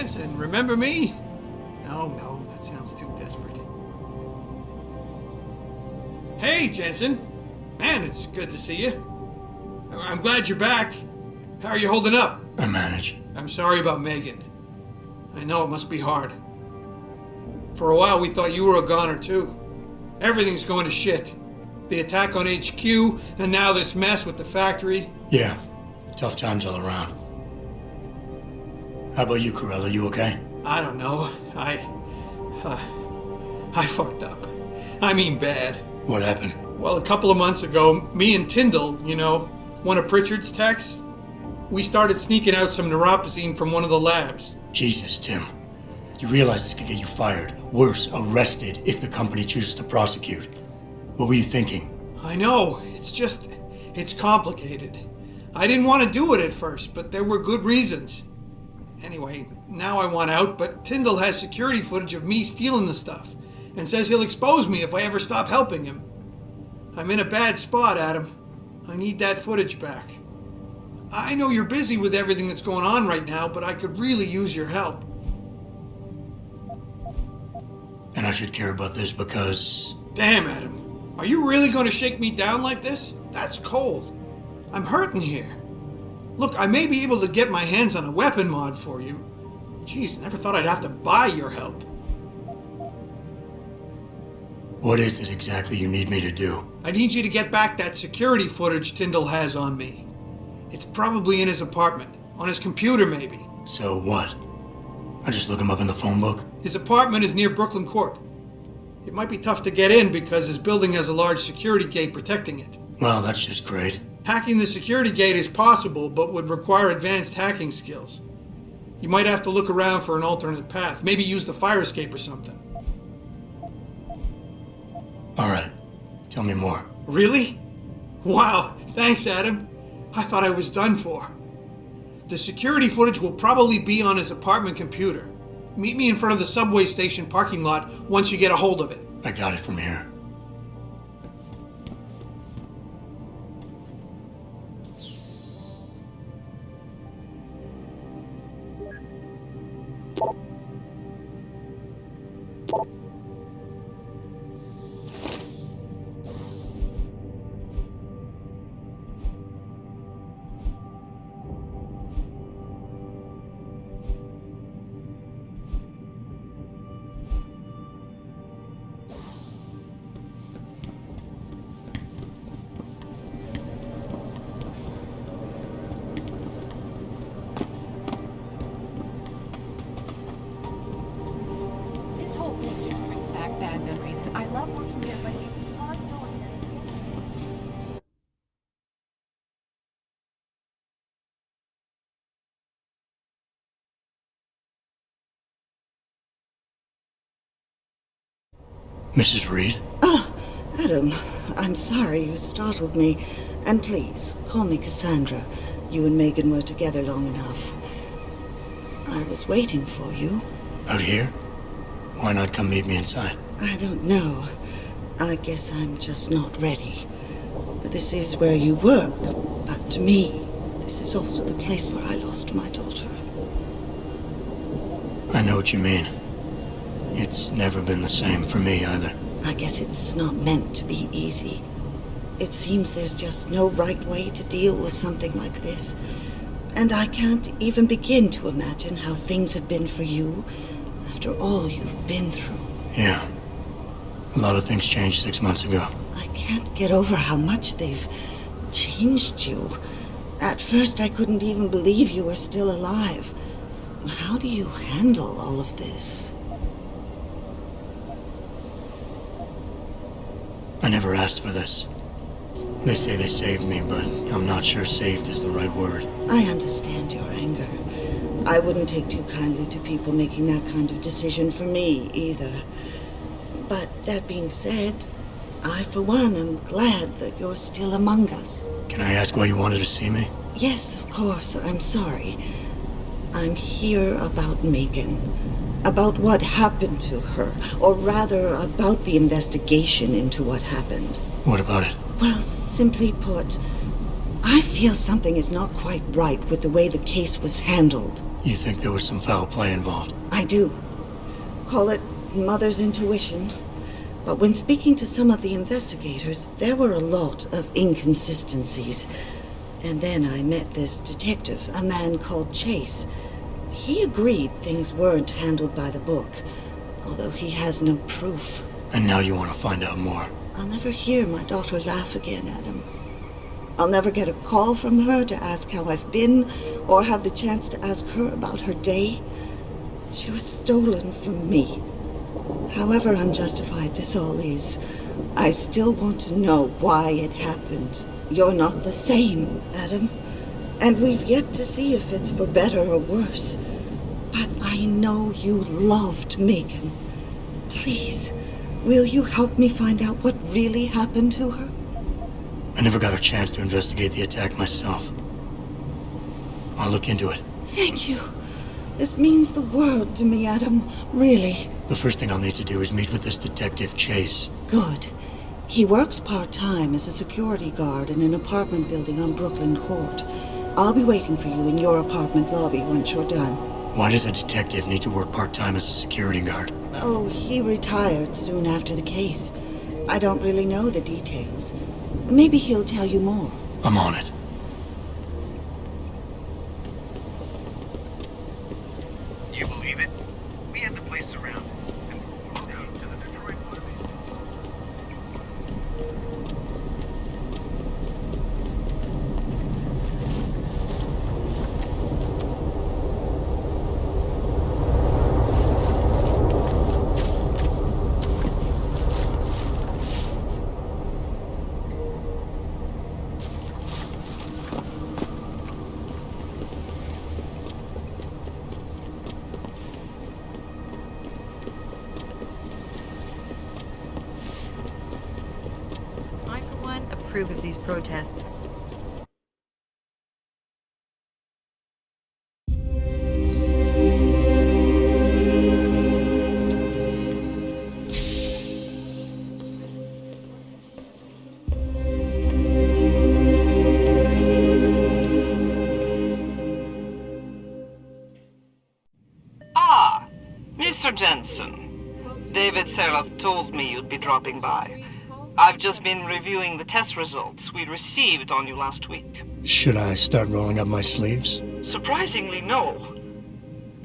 Jensen, remember me? No, that sounds too desperate. Hey, Jensen. Man, it's good to see you. I'm glad you're back. How are you holding up? I manage. I'm sorry about Megan. I know it must be hard. For a while, we thought you were a goner, too. Everything's going to shit. The attack on HQ, and now this mess with the factory. Yeah, tough times all around. How about you, Corella? You okay? I don't know. I fucked up. I mean bad. What happened? Well, a couple of months ago, me and Tyndall, one of Pritchard's techs, we started sneaking out some neuropozyne from one of the labs. Jesus, Tim. You realize this could get you fired. Worse, arrested if the company chooses to prosecute. What were you thinking? I know. It's complicated. I didn't want to do it at first, but there were good reasons. Anyway, now I want out, but Tyndall has security footage of me stealing the stuff and says he'll expose me if I ever stop helping him. I'm in a bad spot, Adam. I need that footage back. I know you're busy with everything that's going on right now, but I could really use your help. And I should care about this because... Damn, Adam. Are you really going to shake me down like this? That's cold. I'm hurting here. Look, I may be able to get my hands on a weapon mod for you. Jeez, never thought I'd have to buy your help. What is it exactly you need me to do? I need you to get back that security footage Tyndall has on me. It's probably in his apartment. On his computer, maybe. So what? I just look him up in the phone book? His apartment is near Brooklyn Court. It might be tough to get in because his building has a large security gate protecting it. Well, that's just great. Hacking the security gate is possible, but would require advanced hacking skills. You might have to look around for an alternate path. Maybe use the fire escape or something. All right. Tell me more. Really? Wow. Thanks, Adam. I thought I was done for. The security footage will probably be on his apartment computer. Meet me in front of the subway station parking lot once you get a hold of it. I got it from here. I love working here, but it's hard knowing that. Mrs. Reed? Oh, Adam, I'm sorry you startled me. And please, call me Cassandra. You and Megan were together long enough. I was waiting for you. Out here? Why not come meet me inside? I don't know. I guess I'm just not ready. This is where you work, but to me, this is also the place where I lost my daughter. I know what you mean. It's never been the same for me either. I guess it's not meant to be easy. It seems there's just no right way to deal with something like this. And I can't even begin to imagine how things have been for you after all you've been through. Yeah. A lot of things changed 6 months ago. I can't get over how much they've changed you. At first, I couldn't even believe you were still alive. How do you handle all of this? I never asked for this. They say they saved me, but I'm not sure saved is the right word. I understand your anger. I wouldn't take too kindly to people making that kind of decision for me, either. But that being said, I, for one, am glad that you're still among us. Can I ask why you wanted to see me? Yes, of course. I'm sorry. I'm here about Megan. About what happened to her. Or rather, about the investigation into what happened. What about it? Well, simply put, I feel something is not quite right with the way the case was handled. You think there was some foul play involved? I do. Call it mother's intuition. But when speaking to some of the investigators, there were a lot of inconsistencies. And then I met this detective, a man called Chase. He agreed things weren't handled by the book, although he has no proof. And now you want to find out more? I'll never hear my daughter laugh again, Adam. I'll never get a call from her to ask how I've been, or have the chance to ask her about her day. She was stolen from me. However unjustified this all is, I still want to know why it happened. You're not the same, Adam, and we've yet to see if it's for better or worse. But I know you loved Megan. Please, will you help me find out what really happened to her? I never got a chance to investigate the attack myself. I'll look into it. Thank you. This means the world to me, Adam. Really. The first thing I'll need to do is meet with this detective, Chase. Good. He works part-time as a security guard in an apartment building on Brooklyn Court. I'll be waiting for you in your apartment lobby once you're done. Why does a detective need to work part-time as a security guard? Oh, he retired soon after the case. I don't really know the details. Maybe he'll tell you more. I'm on it. You believe it? We had the place surrounded, and we were walking out to the Detroit Water. I, for one, approve of these protests. Ah, Mr. Jensen. David Seraph told me you'd be dropping by. I've just been reviewing the test results we received on you last week. Should I start rolling up my sleeves? Surprisingly, no.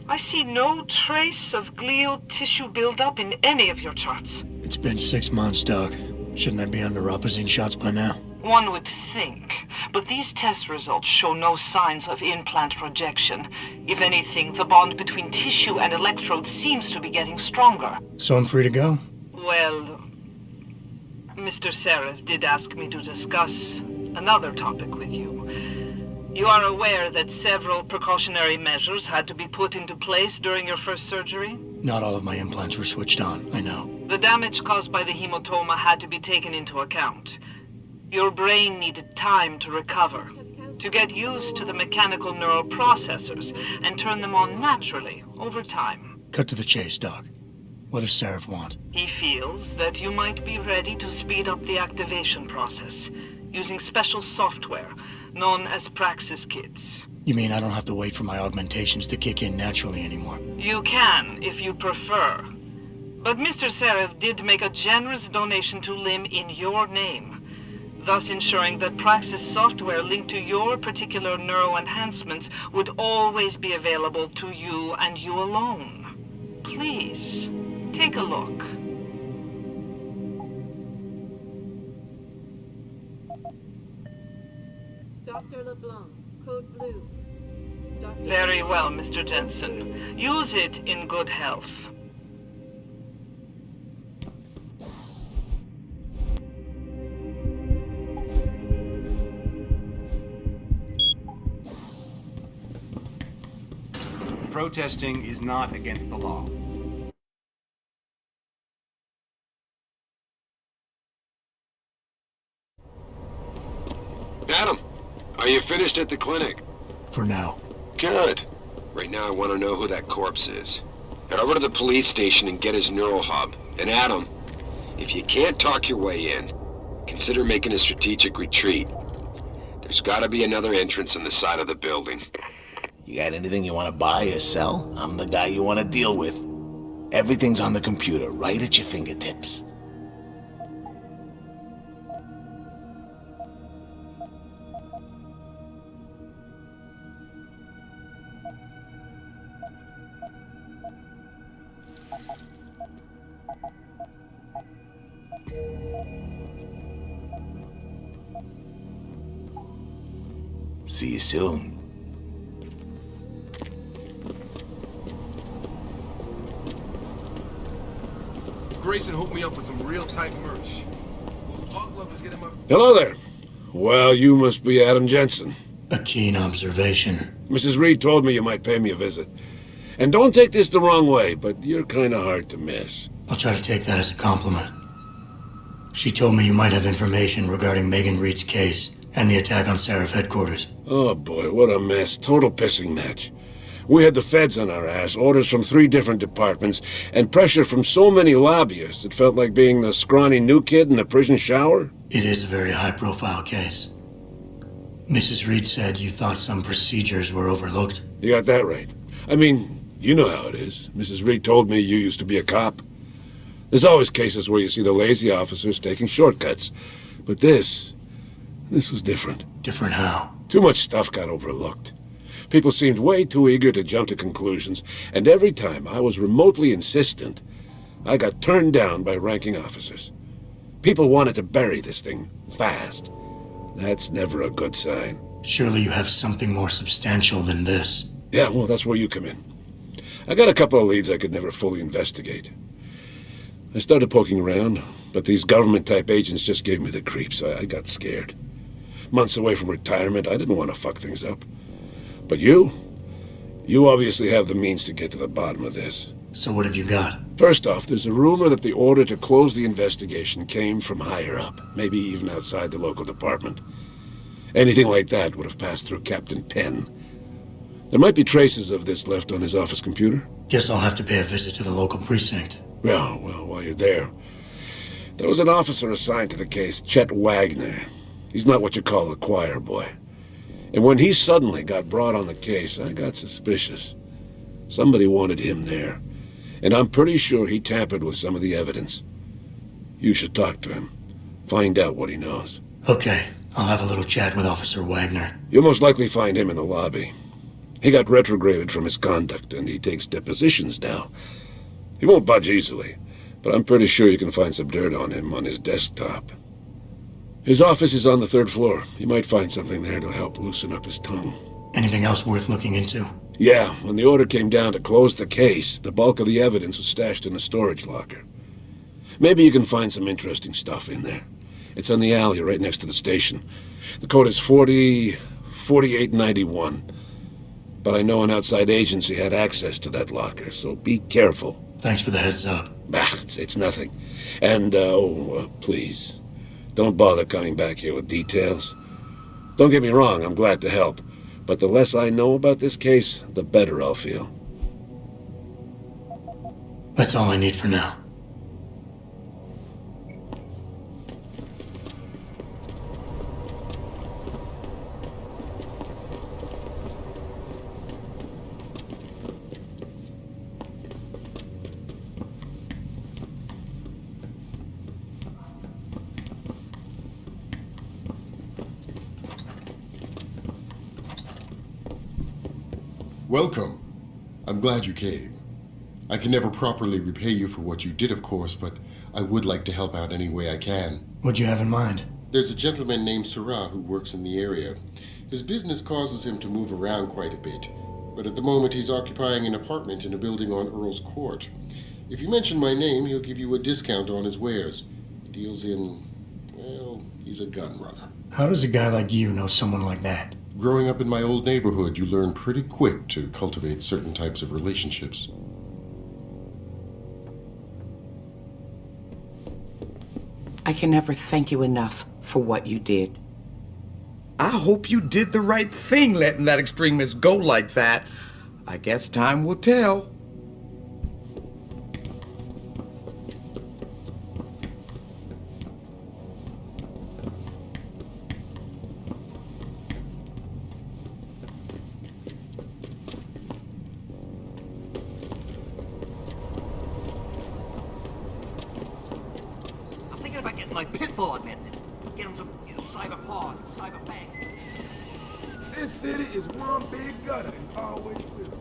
I see no trace of glial tissue buildup in any of your charts. It's been 6 months, Doc. Shouldn't I be under Rapazine shots by now? One would think, but these test results show no signs of implant rejection. If anything, the bond between tissue and electrodes seems to be getting stronger. So I'm free to go? Well, Mr. Seraph did ask me to discuss another topic with you. You are aware that several precautionary measures had to be put into place during your first surgery? Not all of my implants were switched on, I know. The damage caused by the hematoma had to be taken into account. Your brain needed time to recover, to get used to the mechanical neural processors and turn them on naturally over time. Cut to the chase, Doc. What does Seraph want? He feels that you might be ready to speed up the activation process using special software known as Praxis kits. You mean I don't have to wait for my augmentations to kick in naturally anymore? You can, if you prefer. But Mr. Seraph did make a generous donation to LIM in your name, thus ensuring that Praxis software linked to your particular neuro enhancements would always be available to you and you alone. Please, take a look. Dr. LeBlanc, code blue. Dr. Very well, Mr. Jensen. Use it in good health. Protesting is not against the law. Adam, are you finished at the clinic? For now. Good. Right now I want to know who that corpse is. Head over to the police station and get his neural hub. And Adam, if you can't talk your way in, consider making a strategic retreat. There's gotta be another entrance on the side of the building. You got anything you want to buy or sell? I'm the guy you want to deal with. Everything's on the computer, right at your fingertips. See you soon. Grayson hooked me up with some real tight merch. Those dog lovers get him up. Hello there. Well, you must be Adam Jensen. A keen observation. Mrs. Reed told me you might pay me a visit. And don't take this the wrong way, but you're kind of hard to miss. I'll try to take that as a compliment. She told me you might have information regarding Megan Reed's case and the attack on Seraph headquarters. Oh boy, what a mess. Total pissing match. We had the feds on our ass, orders from 3 different departments, and pressure from so many lobbyists it felt like being the scrawny new kid in a prison shower. It is a very high-profile case. Mrs. Reed said you thought some procedures were overlooked. You got that right. I mean, you know how it is. Mrs. Reed told me you used to be a cop. There's always cases where you see the lazy officers taking shortcuts. But this was different. Different how? Too much stuff got overlooked. People seemed way too eager to jump to conclusions, and every time I was remotely insistent, I got turned down by ranking officers. People wanted to bury this thing fast. That's never a good sign. Surely you have something more substantial than this. Yeah, well, that's where you come in. I got a couple of leads I could never fully investigate. I started poking around, but these government-type agents just gave me the creeps. I got scared. Months away from retirement, I didn't want to fuck things up. But you obviously have the means to get to the bottom of this. So what have you got? First off, there's a rumor that the order to close the investigation came from higher up, maybe even outside the local department. Anything like that would have passed through Captain Penn. There might be traces of this left on his office computer. Guess I'll have to pay a visit to the local precinct. Well, while you're there, there was an officer assigned to the case, Chet Wagner. He's not what you call a choir boy. And when he suddenly got brought on the case, I got suspicious. Somebody wanted him there. And I'm pretty sure he tampered with some of the evidence. You should talk to him. Find out what he knows. Okay, I'll have a little chat with Officer Wagner. You'll most likely find him in the lobby. He got retrograded from his conduct, and he takes depositions now. He won't budge easily, but I'm pretty sure you can find some dirt on him on his desktop. His office is on the 3rd floor. You might find something there to help loosen up his tongue. Anything else worth looking into? Yeah, when the order came down to close the case, the bulk of the evidence was stashed in a storage locker. Maybe you can find some interesting stuff in there. It's on the alley right next to the station. The code is 4891. But I know an outside agency had access to that locker, so be careful. Thanks for the heads up. It's nothing. And, please, don't bother coming back here with details. Don't get me wrong, I'm glad to help. But the less I know about this case, the better I'll feel. That's all I need for now. Welcome. I'm glad you came. I can never properly repay you for what you did, of course, but I would like to help out any way I can. What'd you have in mind? There's a gentleman named Sarah who works in the area. His business causes him to move around quite a bit, but at the moment he's occupying an apartment in a building on Earl's Court. If you mention my name, he'll give you a discount on his wares. He deals in, well, he's a gun runner. How does a guy like you know someone like that? Growing up in my old neighborhood, you learn pretty quick to cultivate certain types of relationships. I can never thank you enough for what you did. I hope you did the right thing letting that extremist go like that. I guess time will tell. My pit bull, I meant. Get him some cyber paws, cyber fangs. This city is one big gutter and always will.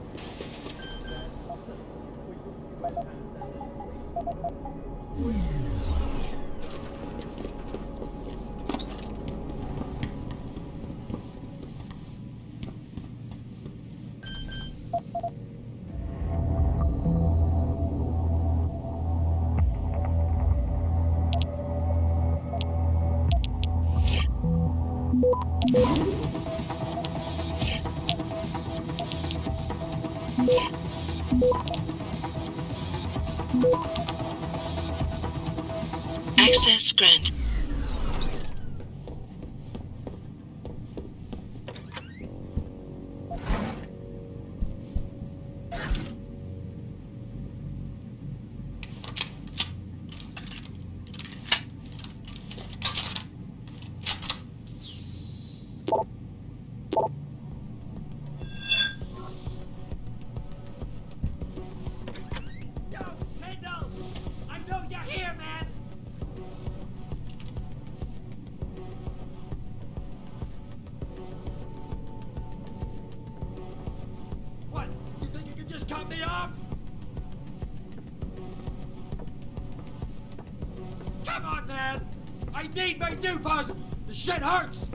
Access granted. Cut me off! Come on, man! I need my new puzzle! The shit hurts!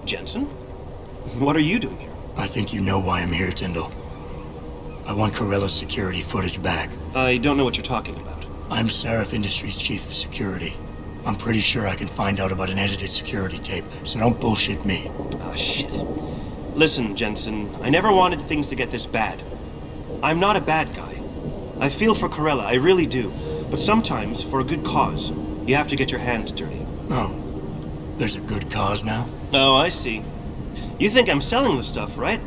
Jensen? What are you doing here? I think you know why I'm here, Tyndall. I want Corella's security footage back. I don't know what you're talking about. I'm Seraph Industries' chief of security. I'm pretty sure I can find out about an edited security tape, so don't bullshit me. Ah, shit. Listen, Jensen, I never wanted things to get this bad. I'm not a bad guy. I feel for Corella, I really do. But sometimes, for a good cause, you have to get your hands dirty. Oh, there's a good cause now? Oh, I see. You think I'm selling the stuff, right?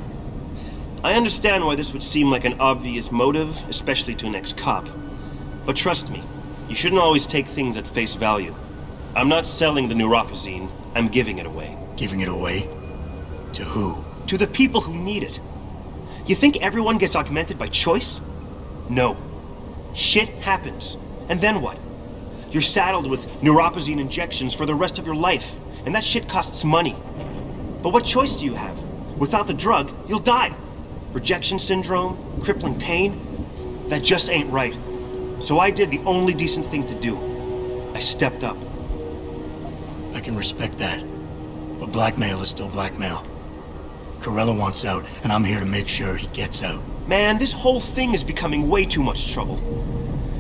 I understand why this would seem like an obvious motive, especially to an ex-cop. But trust me, you shouldn't always take things at face value. I'm not selling the neuropazine, I'm giving it away. Giving it away? To who? To the people who need it. You think everyone gets augmented by choice? No. Shit happens. And then what? You're saddled with neuropazine injections for the rest of your life, and that shit costs money. But what choice do you have? Without the drug, you'll die. Rejection syndrome, crippling pain, that just ain't right. So I did the only decent thing to do. I stepped up. I can respect that. But blackmail is still blackmail. Corella wants out, and I'm here to make sure he gets out. Man, this whole thing is becoming way too much trouble.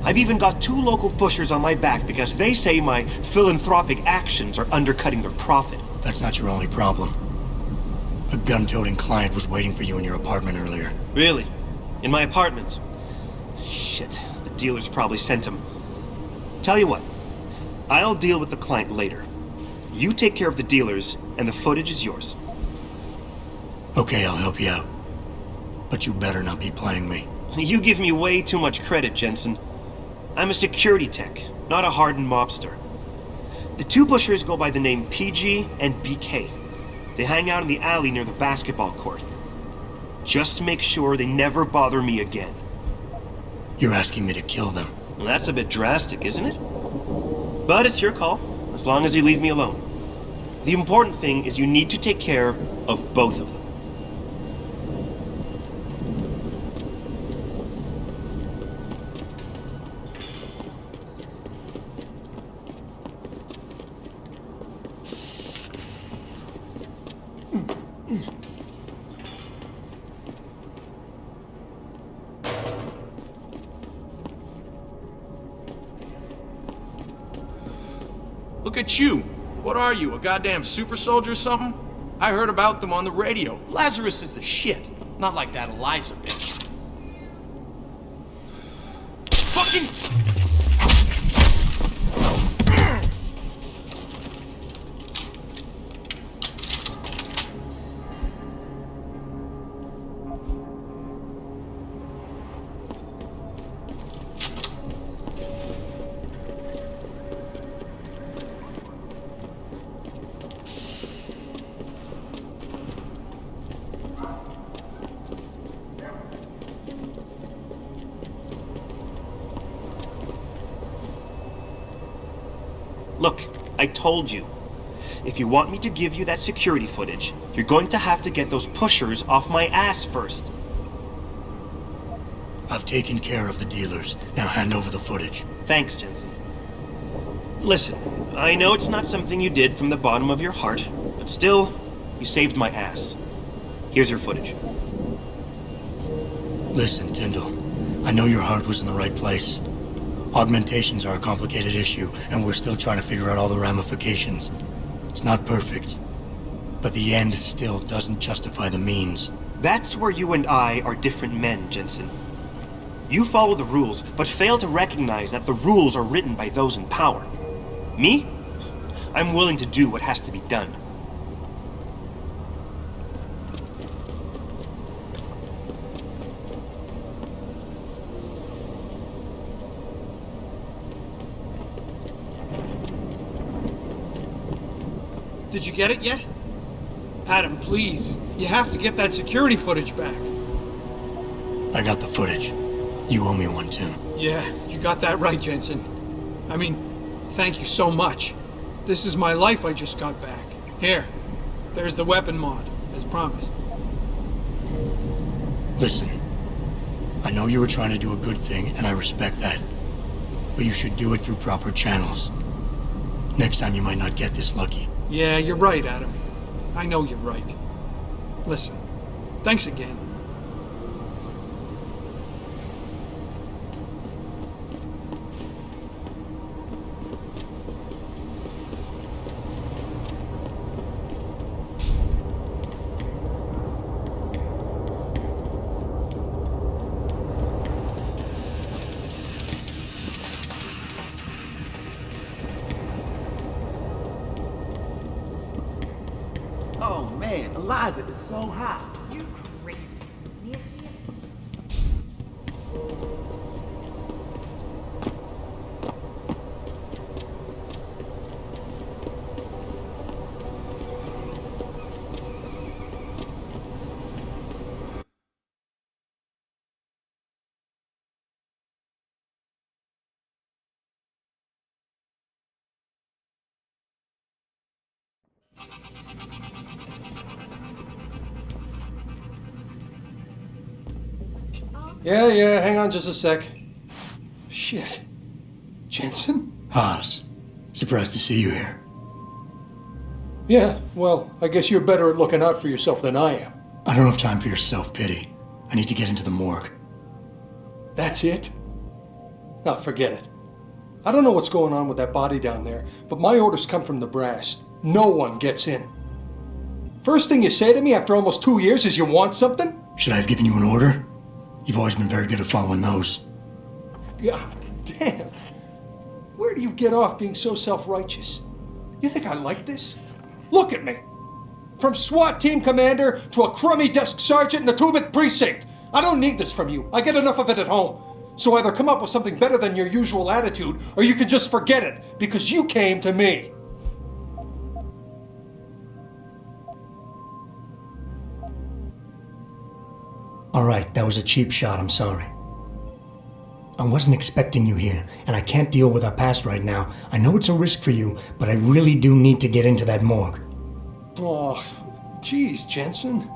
I've even got 2 local pushers on my back because they say my philanthropic actions are undercutting their profit. That's not your only problem. A gun-toting client was waiting for you in your apartment earlier. Really? In my apartment? Shit, the dealers probably sent him. Tell you what, I'll deal with the client later. You take care of the dealers, and the footage is yours. Okay, I'll help you out. But you better not be playing me. You give me way too much credit, Jensen. I'm a security tech, not a hardened mobster. The 2 pushers go by the name PG and BK. They hang out in the alley near the basketball court. Just make sure they never bother me again. You're asking me to kill them. Well, that's a bit drastic, isn't it? But it's your call, as long as you leave me alone. The important thing is you need to take care of both of them. Look at you. What are you, a goddamn super soldier or something? I heard about them on the radio. Lazarus is the shit. Not like that Eliza bitch. Fucking... Look, I told you. If you want me to give you that security footage, you're going to have to get those pushers off my ass first. I've taken care of the dealers. Now hand over the footage. Thanks, Jensen. Listen, I know it's not something you did from the bottom of your heart, but still, you saved my ass. Here's your footage. Listen, Tyndall. I know your heart was in the right place. Augmentations are a complicated issue, and we're still trying to figure out all the ramifications. It's not perfect, but the end still doesn't justify the means. That's where you and I are different men, Jensen. You follow the rules, but fail to recognize that the rules are written by those in power. Me? I'm willing to do what has to be done. Did you get it yet? Adam, please. You have to get that security footage back. I got the footage. You owe me one, Tim. Yeah, you got that right, Jensen. I mean, thank you so much. This is my life I just got back. Here, there's the weapon mod, as promised. Listen, I know you were trying to do a good thing, and I respect that. But you should do it through proper channels. Next time you might not get this lucky. Yeah, you're right, Adam. I know you're right. Listen, thanks again. Oh man, Eliza is so hot. You crazy. Yeah, hang on just a sec. Shit. Jensen? Haas, surprised to see you here. Yeah, well, I guess you're better at looking out for yourself than I am. I don't have time for your self-pity. I need to get into the morgue. That's it? Oh, forget it. I don't know what's going on with that body down there, but my orders come from the brass. No one gets in. First thing you say to me after almost 2 years is you want something? Should I have given you an order? You've always been very good at following those. God damn. Where do you get off being so self-righteous? You think I like this? Look at me. From SWAT team commander to a crummy desk sergeant in the 2-bit precinct. I don't need this from you. I get enough of it at home. So either come up with something better than your usual attitude, or you can just forget it, because you came to me. All right, that was a cheap shot, I'm sorry. I wasn't expecting you here, and I can't deal with our past right now. I know it's a risk for you, but I really do need to get into that morgue. Oh, geez, Jensen.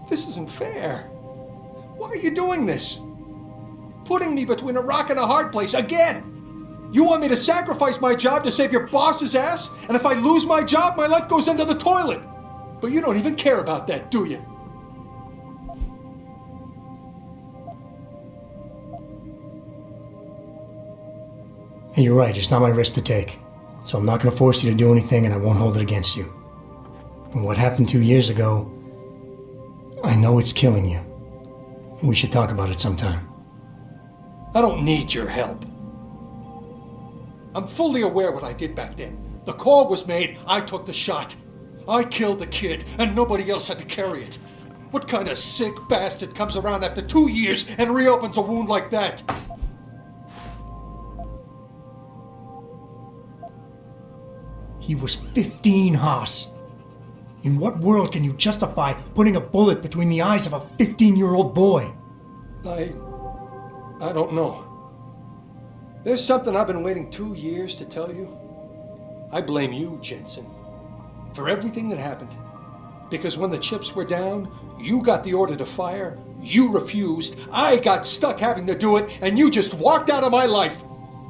This isn't fair. Why are you doing this? Putting me between a rock and a hard place again. You want me to sacrifice my job to save your boss's ass? And if I lose my job, my life goes into the toilet. But you don't even care about that, do you? Hey, you're right, it's not my risk to take. So I'm not going to force you to do anything, and I won't hold it against you. And what happened 2 years ago, I know it's killing you. We should talk about it sometime. I don't need your help. I'm fully aware what I did back then. The call was made, I took the shot. I killed the kid, and nobody else had to carry it. What kind of sick bastard comes around after 2 years and reopens a wound like that? He was 15, Haas. In what world can you justify putting a bullet between the eyes of a 15-year-old boy? I don't know. There's something I've been waiting 2 years to tell you. I blame you, Jensen, for everything that happened. Because when the chips were down, you got the order to fire, you refused, I got stuck having to do it, and you just walked out of my life.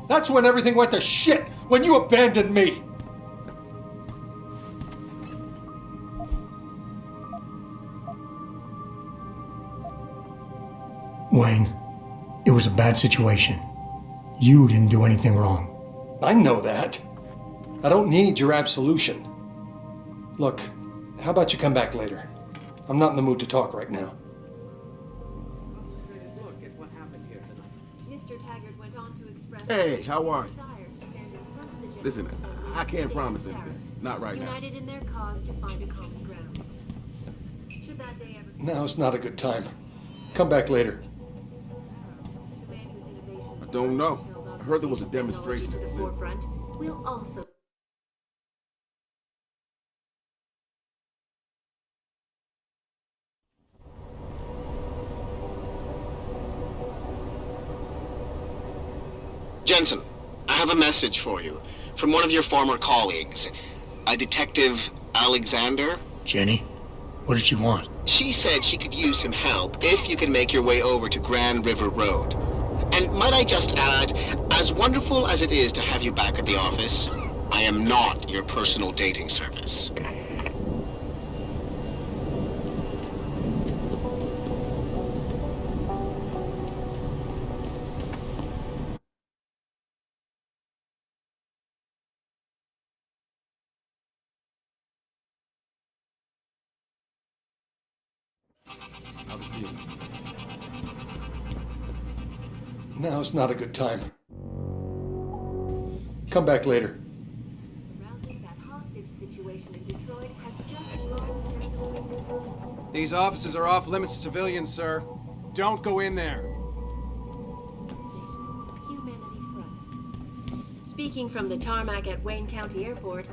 That's when everything went to shit, when you abandoned me. Wayne, it was a bad situation. You didn't do anything wrong. I know that. I don't need your absolution. Look, how about you come back later? I'm not in the mood to talk right now. Hey, how are you? Listen, I can't promise anything. Not right now. United in their cause to find a common ground. Should that day ever Now's not a good time. Come back later. I don't know. I heard there was a demonstration to at the the forefront, we'll also Jensen, I have a message for you from one of your former colleagues, a Detective Alexander. Jenny, what did she want? She said she could use some help if you can make your way over to Grand River Road. And might I just add, as wonderful as it is to have you back at the office, I am not your personal dating service. I'll be seeing you. Now's not a good time. Come back later. These offices are off limits to civilians, sir. Don't go in there. Speaking from the tarmac at Wayne County Airport,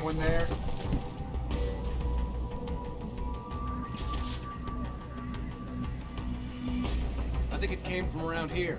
Anyone there? I think it came from around here.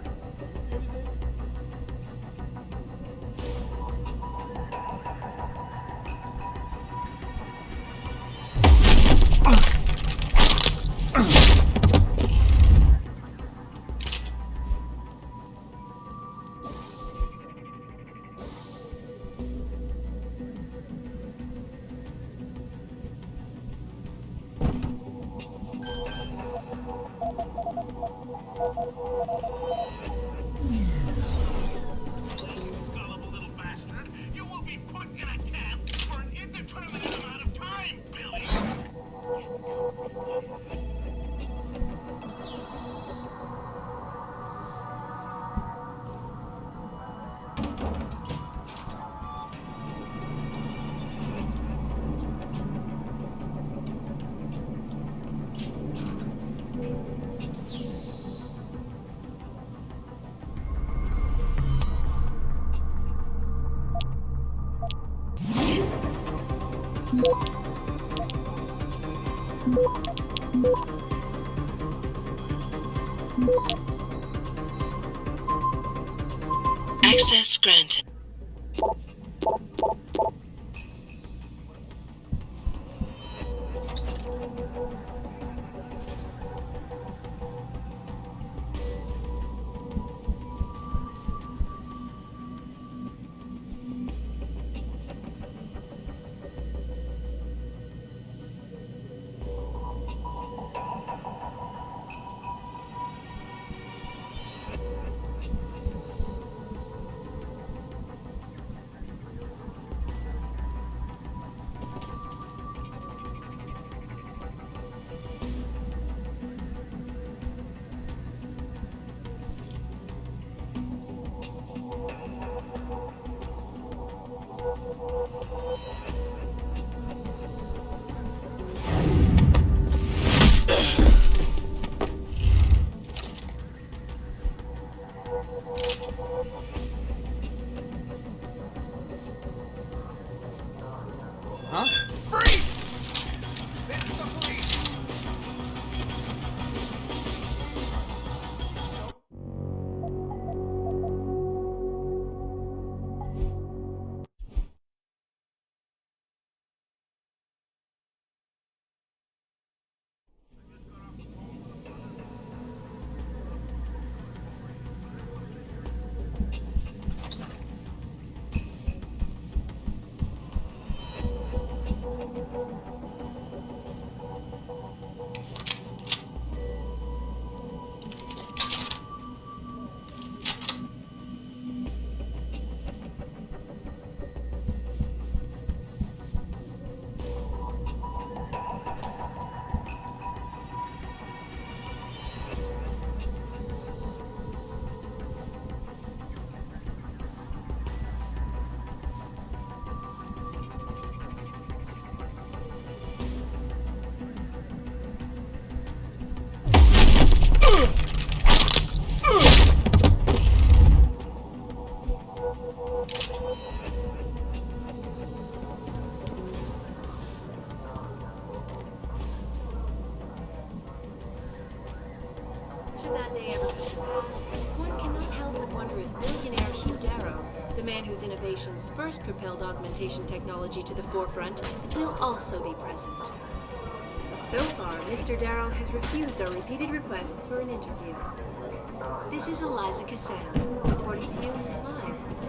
Access granted. Huh? Freeze! This is the police! Should that day ever come to pass, one cannot help but wonder if billionaire Hugh Darrow, the man whose innovations first propelled augmentation technology to the forefront, will also be present. So far, Mr. Darrow has refused our repeated requests for an interview. This is Eliza Cassan, reporting to you live from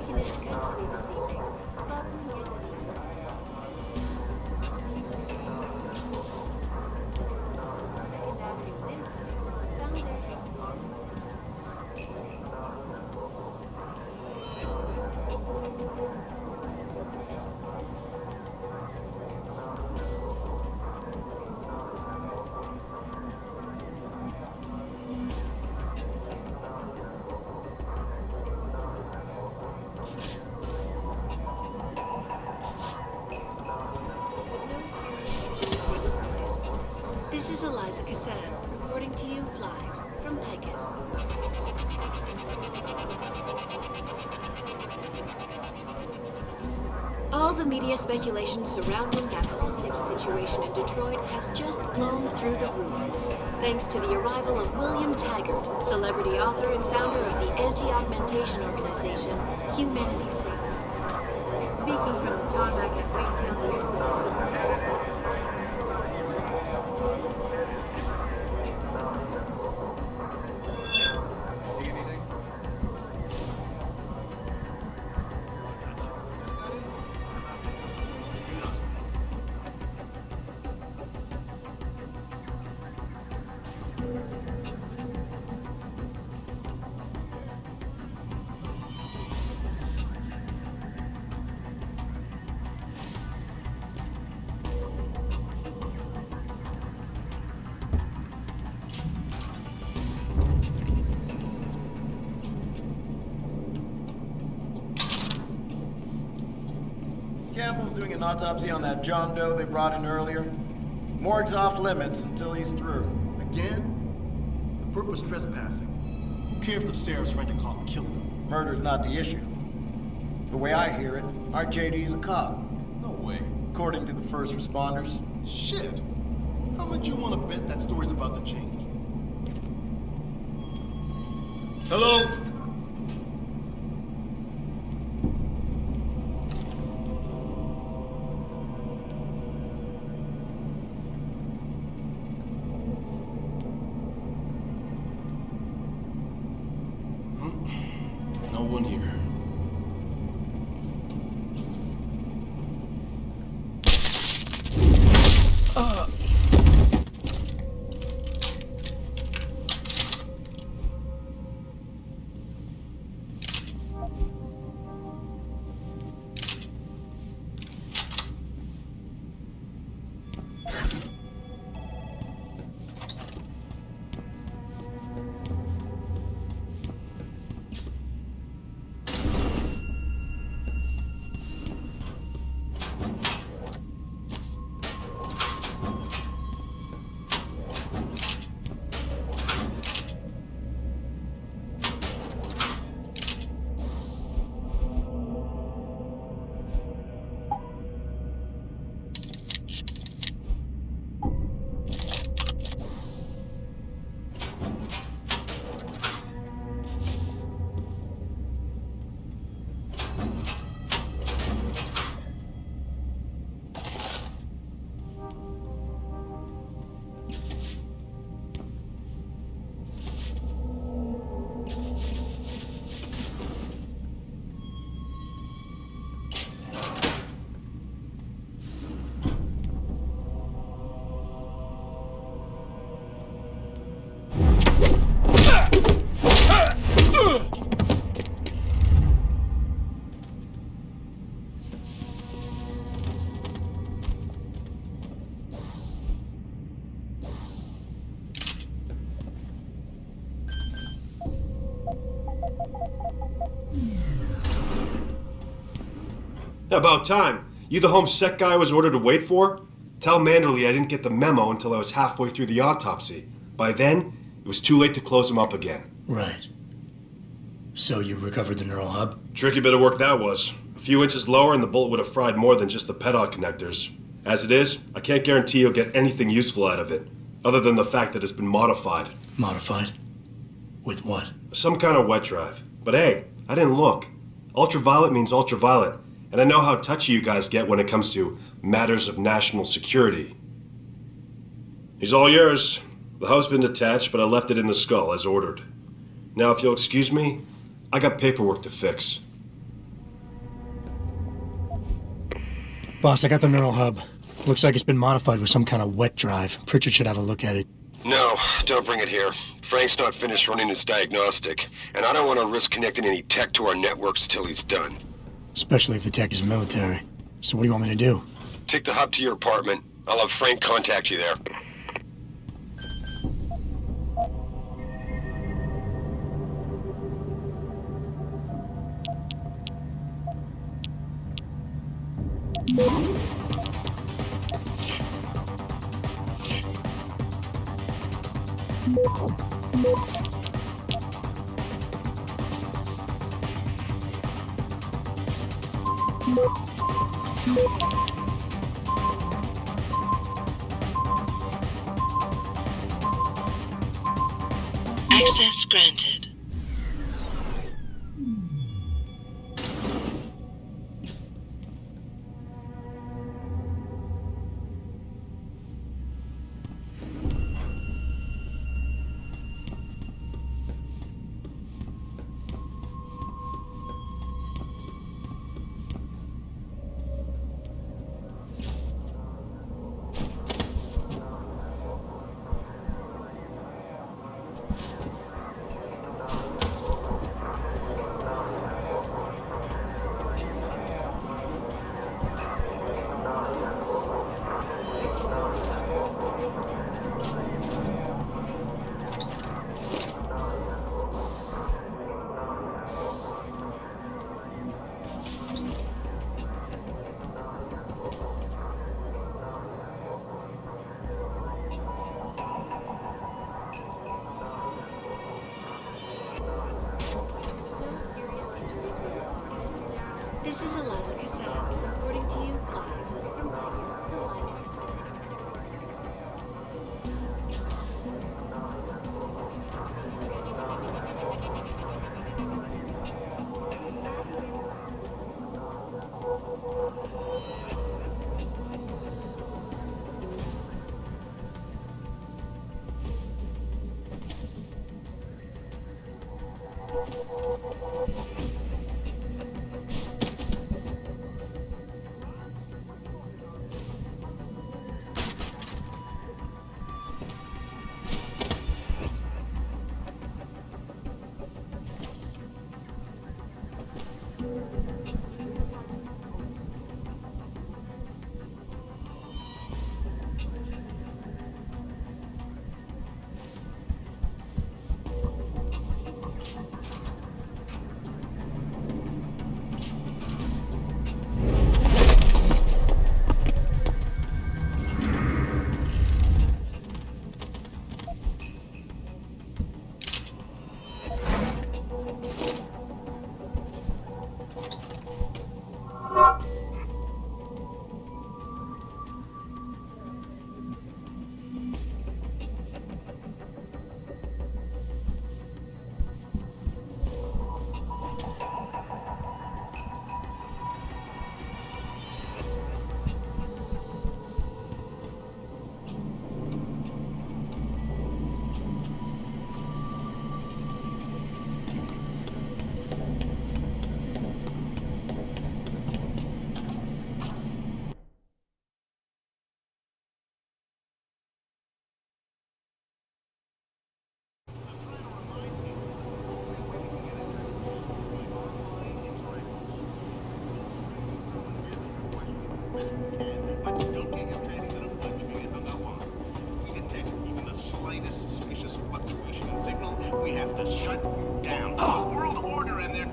in his custody this evening, following the media speculation surrounding that hostage situation in Detroit has just blown through the roof, thanks to the arrival of William Taggart, celebrity author and founder of the anti-augmentation organization Humanity Front. Speaking from the tarmac at Wayne County Airport. See anything? Campbell's doing an autopsy on that John Doe they brought in earlier. Morgue's off limits until he's through. Again? The perp was trespassing. Who cares if the sheriff's right to call him killing him? Murder's not the issue. The way I hear it, our JD is a cop. No way. According to the first responders. Shit. How much you want to bet that story's about to change? Hello? No one here. About time. You the home sec guy I was ordered to wait for? Tell Manderley I didn't get the memo until I was halfway through the autopsy. By then, it was too late to close him up again. Right. So you recovered the neural hub? Tricky bit of work that was. A few inches lower and the bullet would have fried more than just the pedal connectors. As it is, I can't guarantee you'll get anything useful out of it, other than the fact that it's been modified. Modified? With what? Some kind of wet drive. But hey, I didn't look. Ultraviolet means ultraviolet, and I know how touchy you guys get when it comes to matters of national security. He's all yours. The hub's been detached, but I left it in the skull as ordered. Now, if you'll excuse me, I got paperwork to fix. Boss, I got the neural hub. Looks like it's been modified with some kind of wet drive. Pritchard should have a look at it. No, don't bring it here. Frank's not finished running his diagnostic, and I don't want to risk connecting any tech to our networks till he's done. Especially if the tech is military. So what do you want me to do? Take the hub to your apartment. I'll have Frank contact you there. Access granted. This is Eliza Cassan, reporting to you live from Vegas.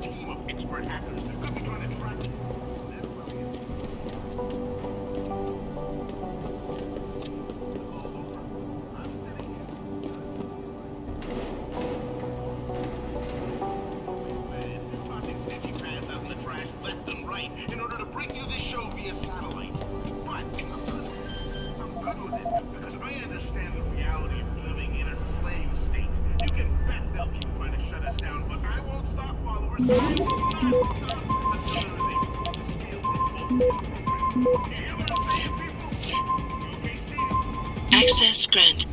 Eliza Cassan. Access granted.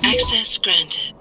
Access granted.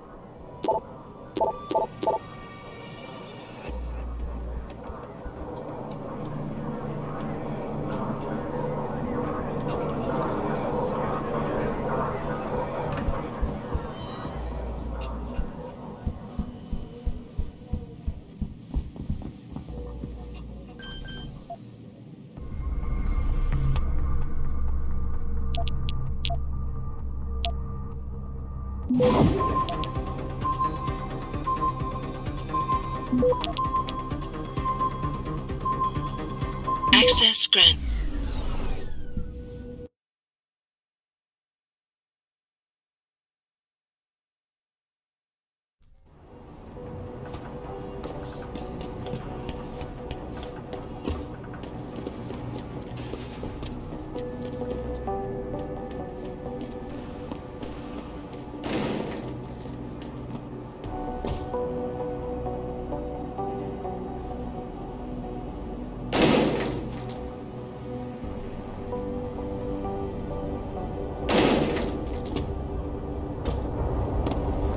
Access granted.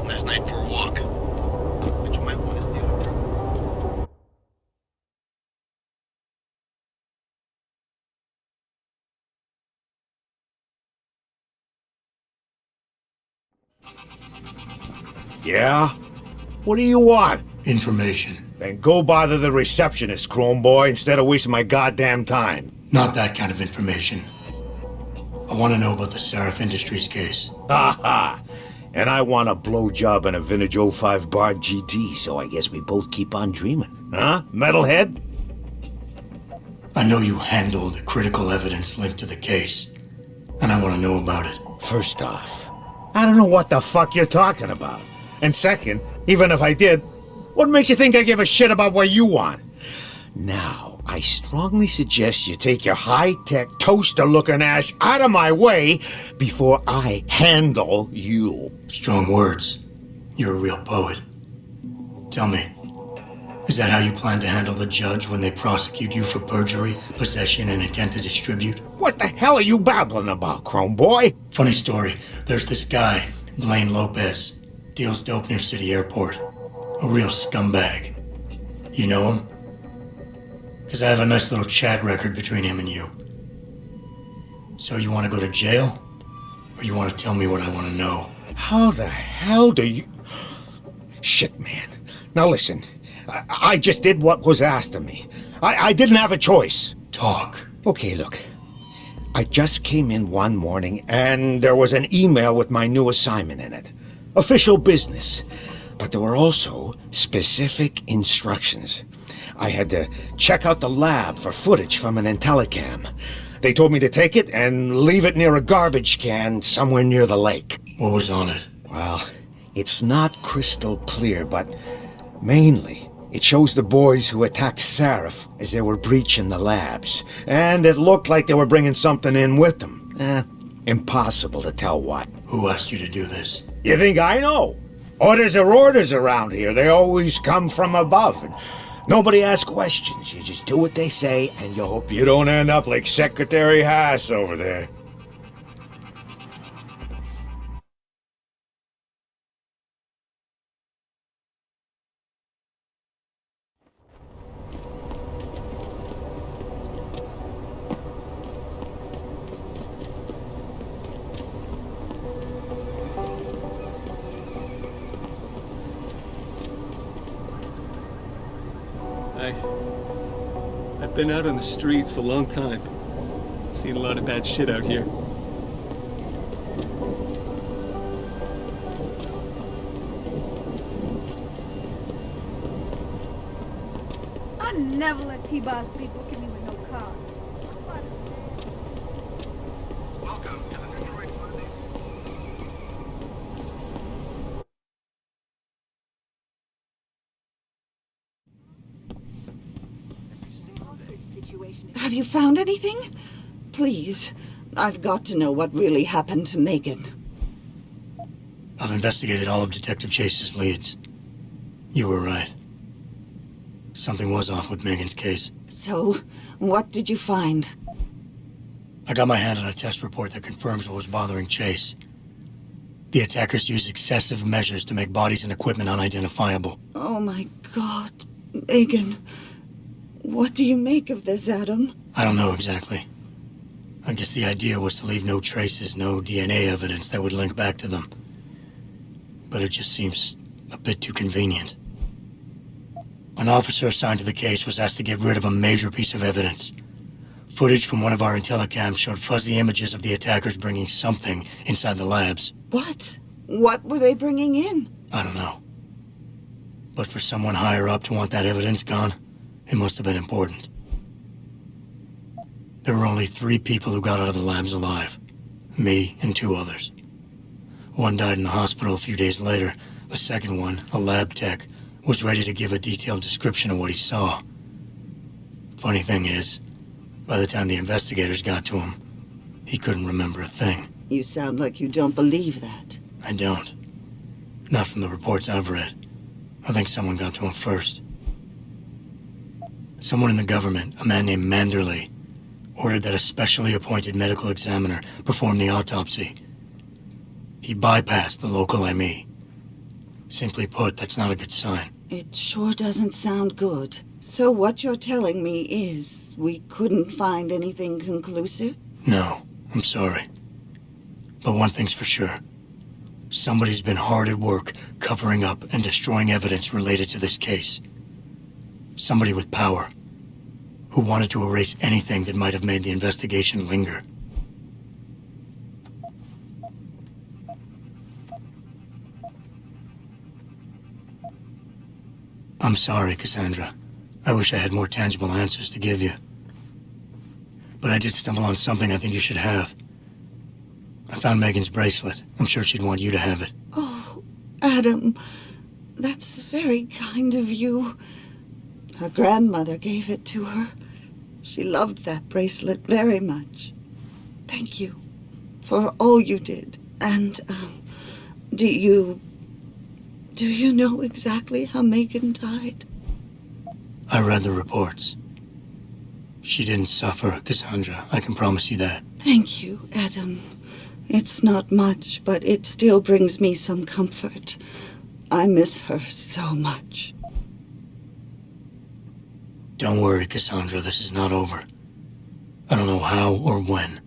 Last night for a walk. But you might want to steal it. Yeah? What do you want? Information. Then go bother the receptionist, Chrome Boy, instead of wasting my goddamn time. Not that kind of information. I want to know about the Seraph Industries case. Ha ha! And I want a blowjob and a vintage 05 bar GT, so I guess we both keep on dreaming. Huh, metalhead? I know you handled critical evidence linked to the case, and I want to know about it. First off, I don't know what the fuck you're talking about. And second, even if I did, what makes you think I give a shit about what you want? Now, I strongly suggest you take your high-tech, toaster-looking ass out of my way before I handle you. Strong words. You're a real poet. Tell me, is that how you plan to handle the judge when they prosecute you for perjury, possession, and intent to distribute? What the hell are you babbling about, Chrome Boy? Funny story. There's this guy, Blaine Lopez, deals dope near City Airport. A real scumbag. You know him? Because I have a nice little chat record between him and you. So you want to go to jail? Or you want to tell me what I want to know? How the hell do you... Shit, man. Now listen, I just did what was asked of me. I didn't have a choice. Talk. Okay, look. I just came in one morning and there was an email with my new assignment in it. Official business. But there were also specific instructions. I had to check out the lab for footage from an Intellicam. They told me to take it and leave it near a garbage can somewhere near the lake. What was on it? Well, it's not crystal clear, but mainly it shows the boys who attacked Seraph as they were breaching the labs. And it looked like they were bringing something in with them. Impossible to tell what. Who asked you to do this? You think I know? Orders are orders around here. They always come from above. And nobody asks questions. You just do what they say, and you hope you don't end up like Secretary Haas over there. I've been out on the streets a long time. Seen a lot of bad shit out here. I never let T-Boss people give me with no car. Welcome to the Detroit Monday. Have you found anything? Please, I've got to know what really happened to Megan. I've investigated all of Detective Chase's leads. You were right. Something was off with Megan's case. So, what did you find? I got my hand on a test report that confirms what was bothering Chase. The attackers used excessive measures to make bodies and equipment unidentifiable. Oh my God, Megan. What do you make of this, Adam? I don't know exactly. I guess the idea was to leave no traces, no DNA evidence that would link back to them. But it just seems a bit too convenient. An officer assigned to the case was asked to get rid of a major piece of evidence. Footage from one of our intellicams showed fuzzy images of the attackers bringing something inside the labs. What? What were they bringing in? I don't know. But for someone higher up to want that evidence gone, it must have been important. There were only 3 people who got out of the labs alive. Me and 2 others. One died in the hospital a few days later. The second one, a lab tech, was ready to give a detailed description of what he saw. Funny thing is, by the time the investigators got to him, he couldn't remember a thing. You sound like you don't believe that. I don't. Not from the reports I've read. I think someone got to him first. Someone in the government, a man named Manderley, ordered that a specially appointed medical examiner perform the autopsy. He bypassed the local ME. Simply put, that's not a good sign. It sure doesn't sound good. So what you're telling me is we couldn't find anything conclusive? No, I'm sorry. But one thing's for sure. Somebody's been hard at work covering up and destroying evidence related to this case. Somebody with power, who wanted to erase anything that might have made the investigation linger. I'm sorry, Cassandra. I wish I had more tangible answers to give you. But I did stumble on something I think you should have. I found Megan's bracelet. I'm sure she'd want you to have it. Oh, Adam, that's very kind of you. Her grandmother gave it to her. She loved that bracelet very much. Thank you for all you did. And, do you know exactly how Megan died? I read the reports. She didn't suffer, Cassandra. I can promise you that. Thank you, Adam. It's not much, but it still brings me some comfort. I miss her so much. Don't worry, Cassandra. This is not over. I don't know how or when,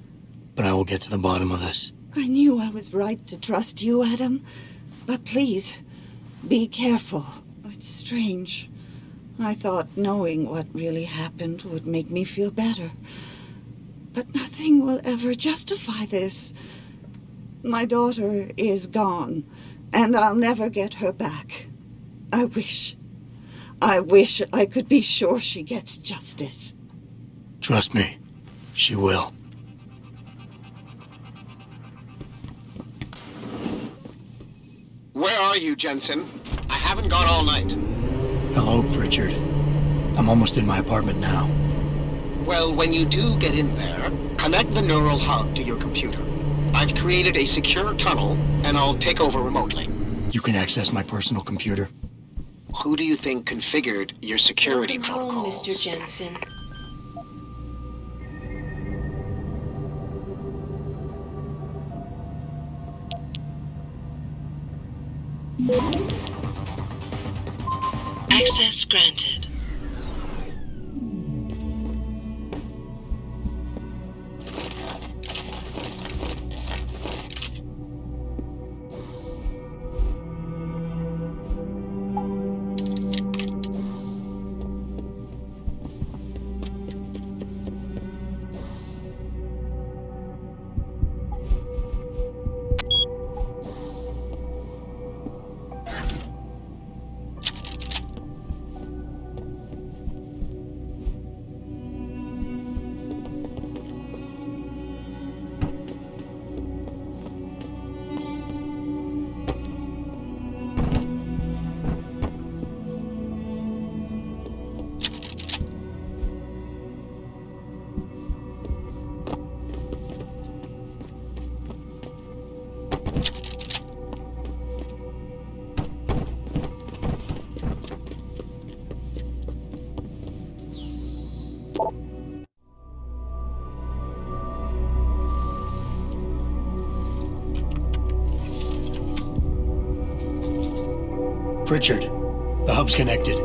but I will get to the bottom of this. I knew I was right to trust you, Adam. But please, be careful. It's strange. I thought knowing what really happened would make me feel better. But nothing will ever justify this. My daughter is gone, and I'll never get her back. I wish I could be sure she gets justice. Trust me, she will. Where are you, Jensen? I haven't got all night. Hello, Pritchard. I'm almost in my apartment now. Well, when you do get in there, connect the neural hub to your computer. I've created a secure tunnel, and I'll take over remotely. You can access my personal computer. Who do you think configured your security Welcome home, protocols? Mr. Jensen. Access granted. Pritchard, the hub's connected.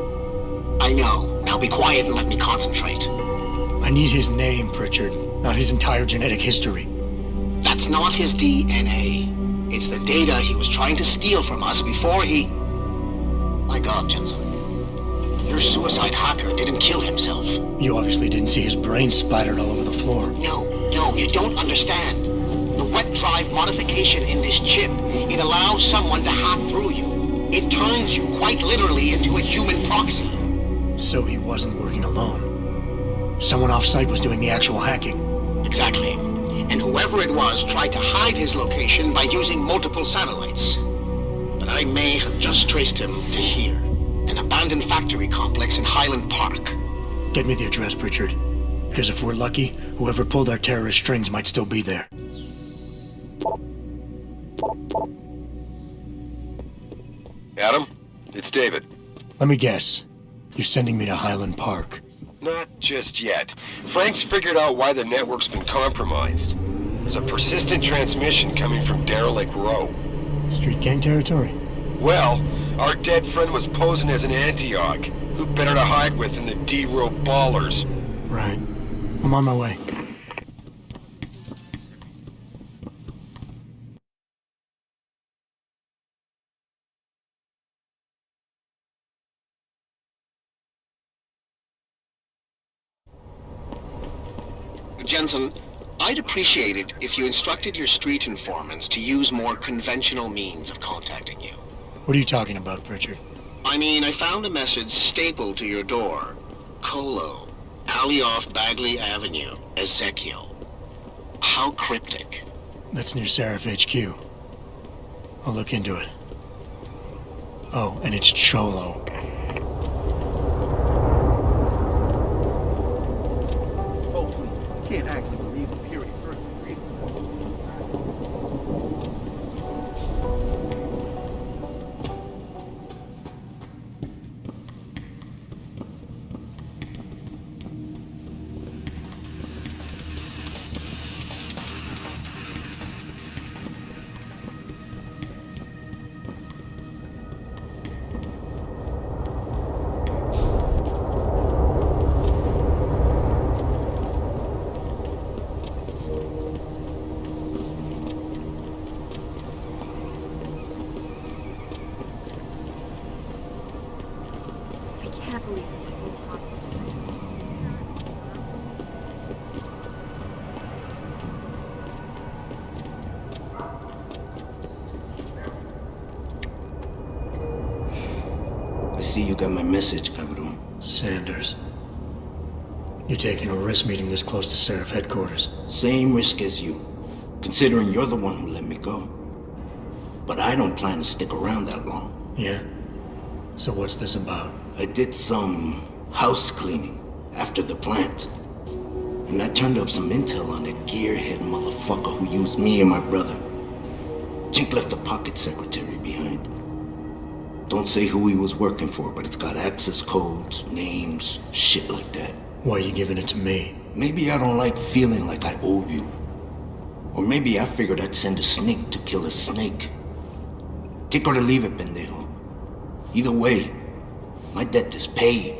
I know. Now be quiet and let me concentrate. I need his name, Pritchard, not his entire genetic history. That's not his DNA. It's the data he was trying to steal from us before he... My God, Jensen. Your suicide hacker didn't kill himself. You obviously didn't see his brain splattered all over the floor. No, you don't understand. The wet drive modification in this chip, it allows someone to hack through you. It turns you quite literally into a human proxy. So he wasn't working alone. Someone off-site was doing the actual hacking. Exactly. And whoever it was tried to hide his location by using multiple satellites. But I may have just traced him to here. An abandoned factory complex in Highland Park. Get me the address, Pritchard. Because if we're lucky, whoever pulled our terrorist strings might still be there. Adam, it's David. Let me guess. You're sending me to Highland Park. Not just yet. Frank's figured out why the network's been compromised. There's a persistent transmission coming from Derelict Row. Street gang territory? Well, our dead friend was posing as an Antioch. Who better to hide with than the D-Row ballers? Right. I'm on my way. Jensen, I'd appreciate it if you instructed your street informants to use more conventional means of contacting you. What are you talking about, Pritchard? I mean, I found a message stapled to your door. Colo, alley off Bagley Avenue, Ezekiel. How cryptic. That's near Seraph HQ. I'll look into it. Oh, and it's Cholo. Oh, please. You can't actually believe the period. I can't believe this whole hostage thing. I see you got my message, cabrón. Sanders. You're taking a risk meeting this close to Seraph headquarters. Same risk as you, considering you're the one who let me go. But I don't plan to stick around that long. Yeah? So what's this about? I did some house cleaning after the plant. And I turned up some intel on that gearhead motherfucker who used me and my brother. Jink left a pocket secretary behind. Don't say who he was working for, but it's got access codes, names, shit like that. Why are you giving it to me? Maybe I don't like feeling like I owe you. Or maybe I figured I'd send a snake to kill a snake. Take or to leave it, pendejo. Either way, my debt is paid.